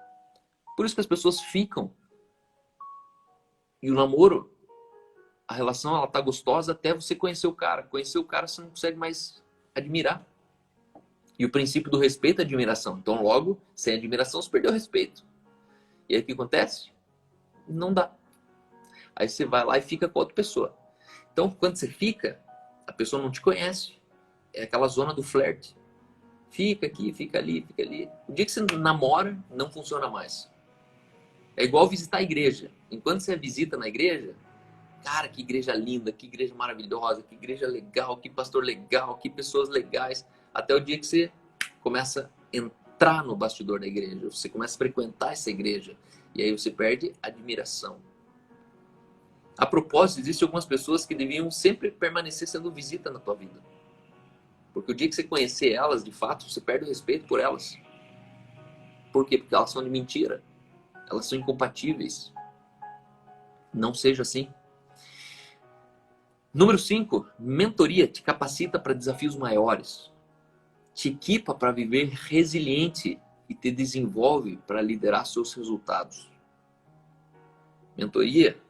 Por isso que as pessoas ficam. E o namoro, a relação, ela tá gostosa até você conhecer o cara. Conhecer o cara, você não consegue mais admirar. E o princípio do respeito é admiração. Então, logo, sem admiração, você perdeu o respeito. E aí, o que acontece? Não dá. Aí você vai lá e fica com outra pessoa. Então, quando você fica, a pessoa não te conhece. É aquela zona do flerte. Fica aqui, fica ali, fica ali. O dia que você namora, não funciona mais. É igual visitar a igreja. Enquanto você visita na igreja, cara, que igreja linda, que igreja maravilhosa, que igreja legal, que pastor legal, que pessoas legais. Até o dia que você começa a entrar no bastidor da igreja. Você começa a frequentar essa igreja. E aí você perde a admiração. A propósito, existem algumas pessoas que deviam sempre permanecer sendo visita na tua vida. Porque o dia que você conhecer elas, de fato, você perde o respeito por elas. Por quê? Porque elas são de mentira. Elas são incompatíveis. Não seja assim. Número 5, mentoria te capacita para desafios maiores. Te equipa para viver resiliente e te desenvolve para liderar seus resultados. Mentoria,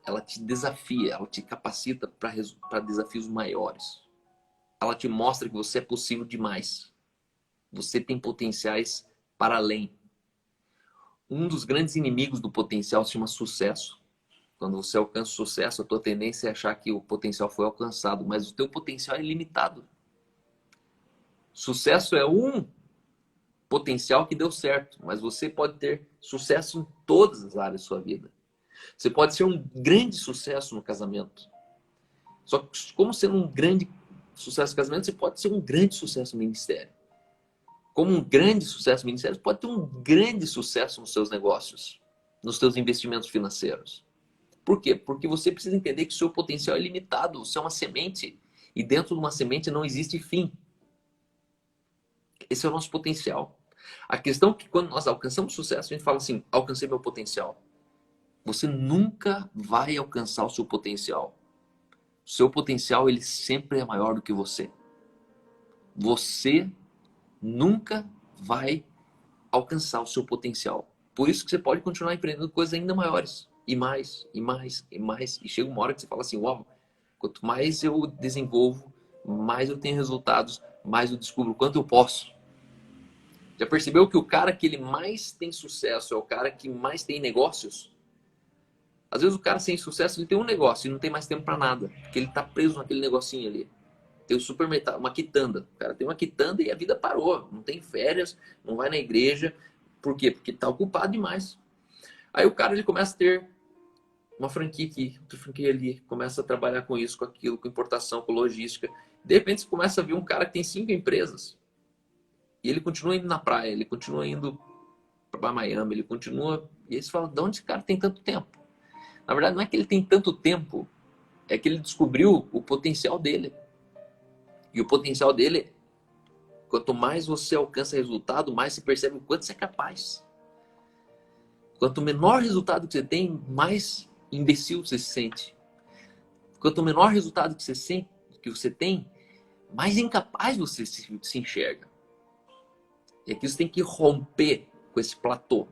ela te desafia, ela te capacita para desafios maiores. Ela te mostra que você é possível demais. Você tem potenciais para além. Um dos grandes inimigos do potencial se chama sucesso. Quando você alcança o sucesso, a tua tendência é achar que o potencial foi alcançado, mas o teu potencial é limitado. Sucesso é um potencial que deu certo, mas você pode ter sucesso em todas as áreas da sua vida. Você pode ser um grande sucesso no casamento. Só que como sendo um grande sucesso no casamento, você pode ser um grande sucesso no ministério. Como um grande sucesso no ministério, você pode ter um grande sucesso nos seus negócios, nos seus investimentos financeiros. Por quê? Porque você precisa entender que o seu potencial é limitado. Você é uma semente e dentro de uma semente não existe fim. Esse é o nosso potencial. A questão é que quando nós alcançamos sucesso, a gente fala assim, alcancei meu potencial. Você nunca vai alcançar o seu potencial. O seu potencial, ele sempre é maior do que você. Você nunca vai alcançar o seu potencial. Por isso que você pode continuar empreendendo coisas ainda maiores. E mais, e mais, e mais. E chega uma hora que você fala assim, uau, quanto mais eu desenvolvo, mais eu tenho resultados, mais eu descubro o quanto eu posso. Já percebeu que o cara que ele mais tem sucesso é o cara que mais tem negócios? Às vezes o cara sem sucesso, ele tem um negócio e não tem mais tempo para nada. Porque ele tá preso naquele negocinho ali. Tem o supermercado, uma quitanda. O cara tem uma quitanda e a vida parou. Não tem férias, não vai na igreja. Por quê? Porque tá ocupado demais. Aí o cara ele começa a ter uma franquia aqui, outra franquia ali. Começa a trabalhar com isso, com aquilo, com importação, com logística. De repente você começa a ver um cara que tem 5 empresas. E ele continua indo na praia, ele continua indo para Miami, ele continua... E aí você fala, de onde esse cara tem tanto tempo? Na verdade, não é que ele tem tanto tempo, é que ele descobriu o potencial dele. E o potencial dele, quanto mais você alcança resultado, mais você percebe o quanto você é capaz. Quanto menor resultado que você tem, mais imbecil você se sente. Quanto menor resultado que você tem, mais incapaz você se enxerga. E aqui você tem que romper com esse platô.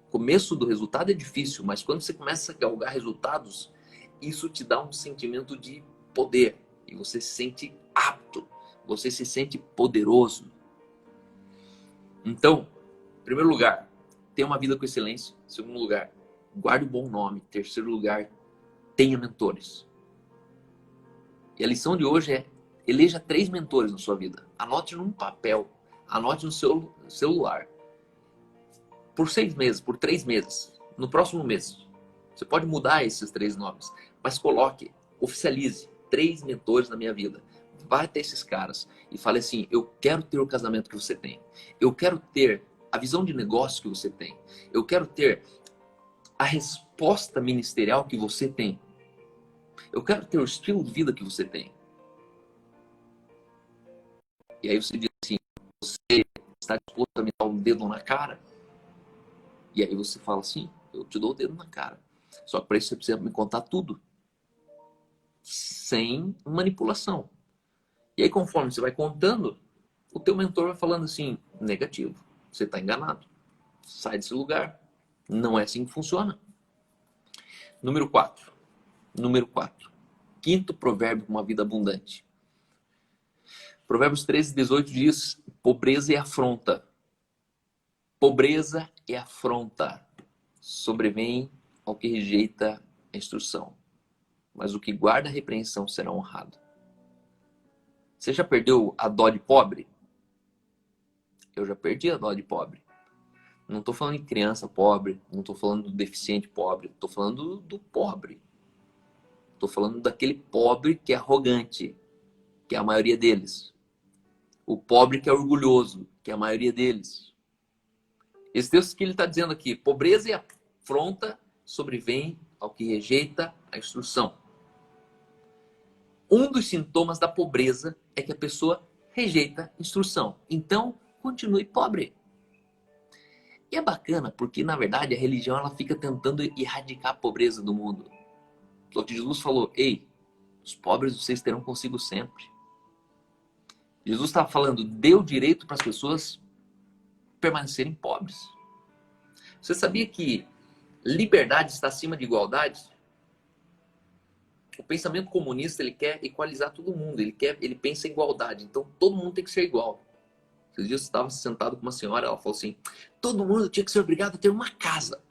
O começo do resultado é difícil, mas quando você começa a galgar resultados, isso te dá um sentimento de poder. E você se sente apto, você se sente poderoso. Então, em primeiro lugar, tenha uma vida com excelência. Em segundo lugar, guarde um bom nome. Em terceiro lugar, tenha mentores. E a lição de hoje é, eleja 3 mentores na sua vida. Anote num papel, anote no seu celular. Por 6 meses, por 3 meses, no próximo mês. Você pode mudar esses 3 nomes, mas coloque, oficialize 3 mentores na minha vida. Vai até esses caras e fale assim, eu quero ter o casamento que você tem. Eu quero ter a visão de negócio que você tem. Eu quero ter a resposta proposta ministerial que você tem. Eu quero ter o estilo de vida que você tem. E aí você diz assim, você está disposto a me dar um dedo na cara? E aí você fala assim, eu te dou o dedo na cara. Só que para isso você precisa me contar tudo. Sem manipulação. E aí conforme você vai contando, o teu mentor vai falando assim, negativo, você está enganado. Sai desse lugar. Não é assim que funciona. Número 4. Quinto provérbio com uma vida abundante. Provérbios 13:18 diz, pobreza e afronta. Pobreza e afronta sobrevém ao que rejeita a instrução. Mas o que guarda a repreensão será honrado. Você já perdeu a dó de pobre? Eu já perdi a dó de pobre. Não estou falando de criança pobre, não estou falando do deficiente pobre, estou falando do pobre. Estou falando daquele pobre que é arrogante, que é a maioria deles. O pobre que é orgulhoso, que é a maioria deles. Esse texto que ele está dizendo aqui, pobreza e afronta sobrevém ao que rejeita a instrução. Um dos sintomas da pobreza é que a pessoa rejeita a instrução. Então, continue pobre. E é bacana porque, na verdade, a religião ela fica tentando erradicar a pobreza do mundo. Só que Jesus falou, ei, os pobres vocês terão consigo sempre. Jesus estava falando, dê o direito para as pessoas permanecerem pobres. Você sabia que liberdade está acima de igualdade? O pensamento comunista ele quer equalizar todo mundo, ele pensa em igualdade, então todo mundo tem que ser igual. Esses dias eu estava sentado com uma senhora, ela falou assim, todo mundo tinha que ser obrigado a ter uma casa,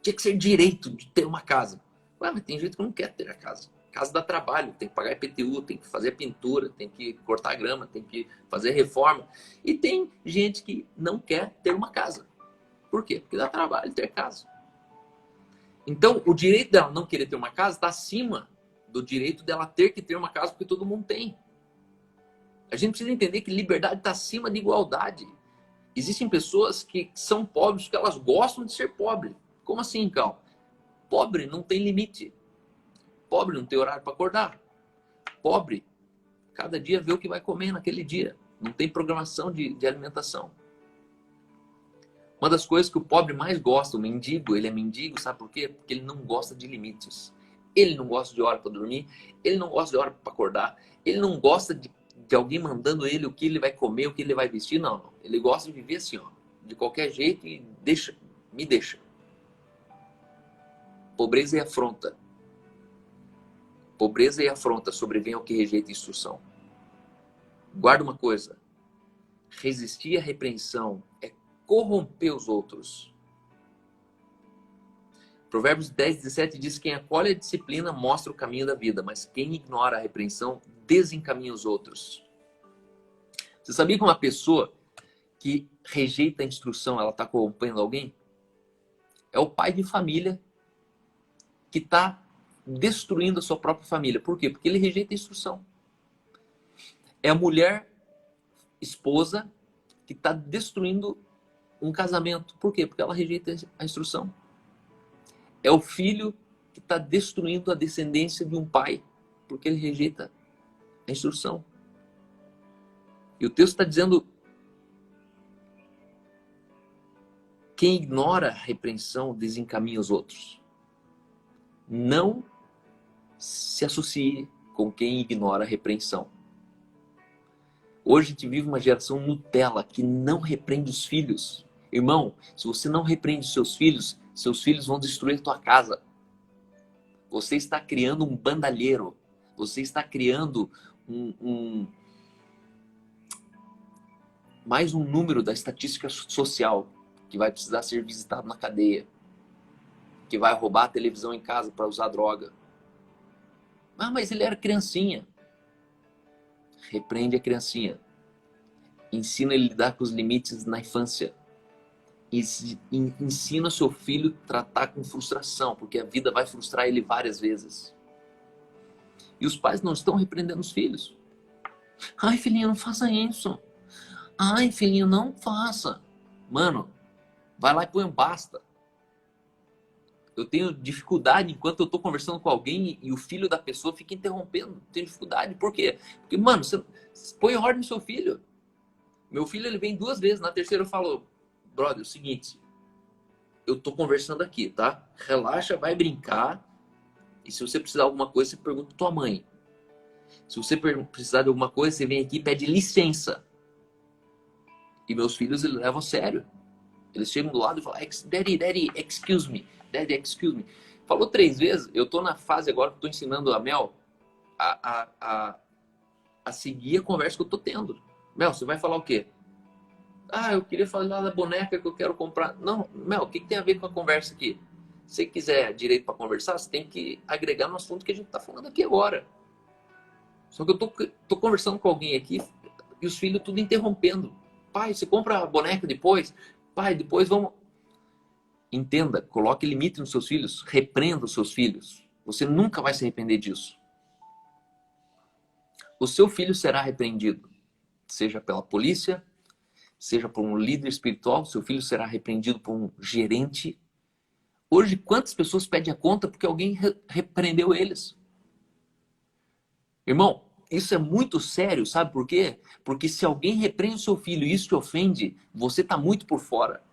tinha que ser direito de ter uma casa. Ué, mas tem gente que não quer ter a casa. Casa dá trabalho, tem que pagar IPTU, tem que fazer pintura, tem que cortar grama, tem que fazer reforma. E tem gente que não quer ter uma casa. Por quê? Porque dá trabalho ter casa. Então, o direito dela não querer ter uma casa está acima do direito dela ter que ter uma casa, porque todo mundo tem. A gente precisa entender que liberdade está acima de igualdade. Existem pessoas que são pobres porque elas gostam de ser pobre. Como assim, Cal? Pobre não tem limite. Pobre não tem horário para acordar. Pobre, cada dia vê o que vai comer naquele dia. Não tem programação de alimentação. Uma das coisas que o pobre mais gosta, o mendigo, ele é mendigo, sabe por quê? Porque ele não gosta de limites. Ele não gosta de hora para dormir, ele não gosta de hora para acordar, ele não gosta de alguém mandando ele o que ele vai comer, o que ele vai vestir, não. Ele gosta de viver assim, ó, de qualquer jeito e me deixa. Pobreza e afronta. Pobreza e afronta sobrevém ao que rejeita a instrução. Guarda uma coisa. Resistir à repreensão é corromper os outros. Provérbios 10:17 diz, quem acolhe a disciplina mostra o caminho da vida, mas quem ignora a repreensão desencaminha os outros. Você sabia que uma pessoa que rejeita a instrução, ela está corrompendo alguém? É o pai de família que está destruindo a sua própria família. Por quê? Porque ele rejeita a instrução. É a mulher, esposa, que está destruindo um casamento. Por quê? Porque ela rejeita a instrução. É o filho que está destruindo a descendência de um pai, porque ele rejeita a instrução. E o texto está dizendo, quem ignora a repreensão desencaminha os outros. Não se associe com quem ignora a repreensão. Hoje a gente vive uma geração Nutella que não repreende os filhos. Irmão, se você não repreende seus filhos vão destruir a tua casa. Você está criando um bandalheiro. Você está criando mais um número da estatística social que vai precisar ser visitado na cadeia. Que vai roubar a televisão em casa para usar droga. Ah, mas ele era criancinha. Repreende a criancinha. Ensina ele a lidar com os limites na infância. Ensina seu filho a tratar com frustração, porque a vida vai frustrar ele várias vezes. E os pais não estão repreendendo os filhos. Ai, filhinho, não faça isso. Ai, filhinho, não faça. Mano, vai lá e põe um basta. Eu tenho dificuldade enquanto eu tô conversando com alguém e o filho da pessoa fica interrompendo. Tenho dificuldade. Por quê? Porque, mano, você põe ordem no seu filho. Meu filho, ele vem 2 vezes. Na terceira eu falo, brother, é o seguinte, eu tô conversando aqui, tá? Relaxa, vai brincar. E se você precisar de alguma coisa, você pergunta pra tua mãe. Se você precisar de alguma coisa, você vem aqui e pede licença. E meus filhos, eles levam a sério. Eles chegam do lado e falam, daddy, excuse me. Daddy, excuse me. Falou 3 vezes. Eu tô na fase agora que eu tô ensinando a Mel a seguir a conversa que eu tô tendo. Mel, você vai falar o quê? Ah, eu queria falar da boneca que eu quero comprar. Não, Mel, o que tem a ver com a conversa aqui? Se você quiser direito para conversar, você tem que agregar no assunto que a gente tá falando aqui agora. Só que eu tô conversando com alguém aqui e os filhos tudo interrompendo. Pai, você compra a boneca depois? Pai, depois vamos... Entenda, coloque limite nos seus filhos, repreenda os seus filhos. Você nunca vai se arrepender disso. O seu filho será repreendido, seja pela polícia, seja por um líder espiritual, seu filho será repreendido por um gerente. Hoje, quantas pessoas pedem a conta porque alguém repreendeu eles? Irmão, isso é muito sério, sabe por quê? Porque se alguém repreende o seu filho e isso te ofende, você está muito por fora.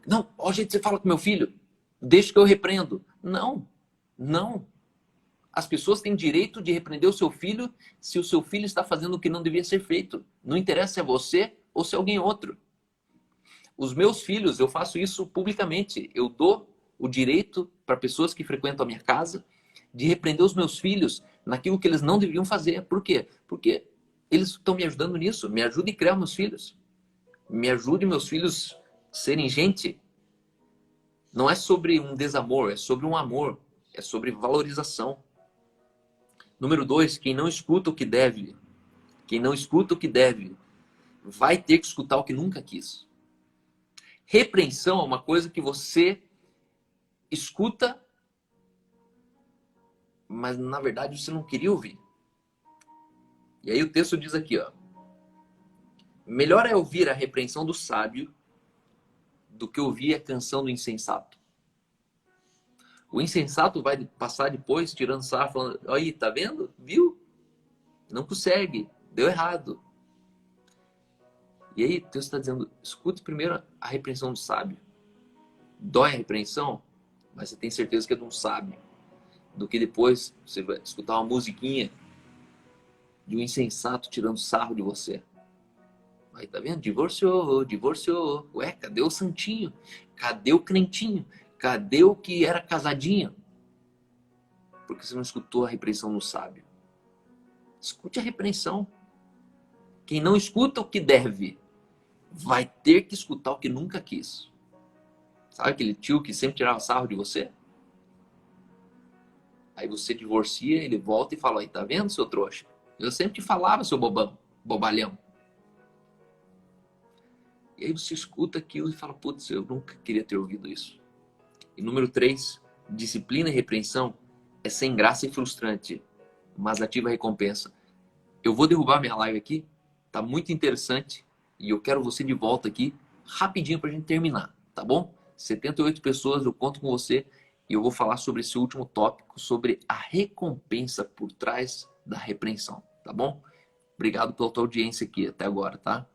Não, ó, gente, você fala com meu filho, deixa que eu repreendo. Não, não. As pessoas têm direito de repreender o seu filho se o seu filho está fazendo o que não devia ser feito. Não interessa se é você ou se é alguém outro. Os meus filhos, eu faço isso publicamente. Eu dou o direito para pessoas que frequentam a minha casa de repreender os meus filhos naquilo que eles não deveriam fazer. Por quê? Porque eles estão me ajudando nisso. Me ajudem a criar meus filhos. Me ajudem meus filhos serem gente. Não é sobre um desamor, é sobre um amor. É sobre valorização. Número 2, quem não escuta o que deve, vai ter que escutar o que nunca quis. Repreensão é uma coisa que você escuta, mas na verdade você não queria ouvir. E aí o texto diz aqui, ó. Melhor é ouvir a repreensão do sábio do que ouvir a canção do insensato. O insensato vai passar depois tirando sarro, falando, aí, tá vendo? Viu? Não consegue, deu errado. E aí o texto está dizendo, escute primeiro a repreensão do sábio. Dói a repreensão, mas você tem certeza que é de um sábio. Do que depois você vai escutar uma musiquinha de um insensato tirando sarro de você. Aí, tá vendo? Divorciou. Ué, cadê o santinho? Cadê o crentinho? Cadê o que era casadinho? Porque você não escutou a repreensão do sábio. Escute a repreensão. Quem não escuta o que deve, vai ter que escutar o que nunca quis. Sabe aquele tio que sempre tirava sarro de você? Aí você divorcia, ele volta e fala, aí, tá vendo, seu trouxa? Eu sempre te falava, seu bobão, bobalhão. E aí você escuta aquilo e fala, putz, eu nunca queria ter ouvido isso. E número 3, disciplina e repreensão é sem graça e frustrante, mas ativa a recompensa. Eu vou derrubar minha live aqui, tá muito interessante, e eu quero você de volta aqui, rapidinho pra gente terminar, tá bom? 78 pessoas, eu conto com você, e eu vou falar sobre esse último tópico, sobre a recompensa por trás da repreensão, tá bom? Obrigado pela tua audiência aqui até agora, tá?